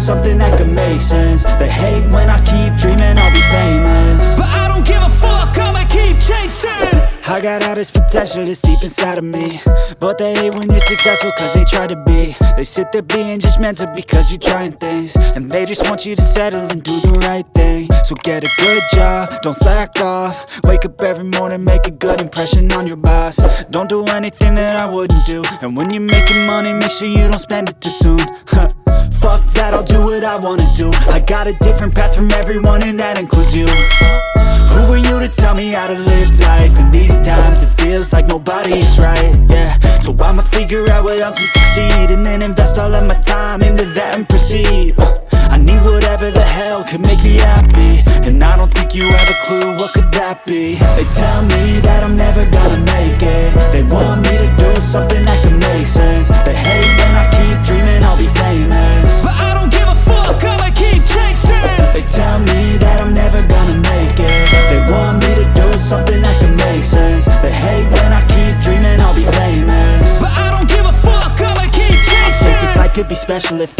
something that could make sense. They hate when I keep dreaming I'll be famous, but I don't give a fuck, I'ma keep chasing. I got all this potential that's deep inside of me, but they hate when you're successful cause they try to be. They sit there being judgmental because you're trying things, and they just want you to settle and do the right thing. So get a good job, don't slack off. Wake up every morning, make a good impression on your boss. Don't do anything that I wouldn't do, and when you're making money, make sure you don't spend it too soon. Fuck that, I'll do what I wanna do. I got a different path from everyone, and that includes you. Who are you to tell me how to live life? In these times it feels like nobody's right, yeah. So I'ma figure out what else will succeed, and then invest all of my time into that and proceed. I need whatever the hell could make me happy, and I don't think you have a clue what could that be. They tell me that I'm never gonna make it. They want me to do something that could make sense. They hate when I keep dreaming I'll be famous, but I don't give a fuck, I'ma keep chasing. They tell me that I'm never gonna make it. They want me to do something that can make sense. They hate when I keep dreaming I'll be famous, but I don't give a fuck, I'ma keep chasing. I think this life could be special if I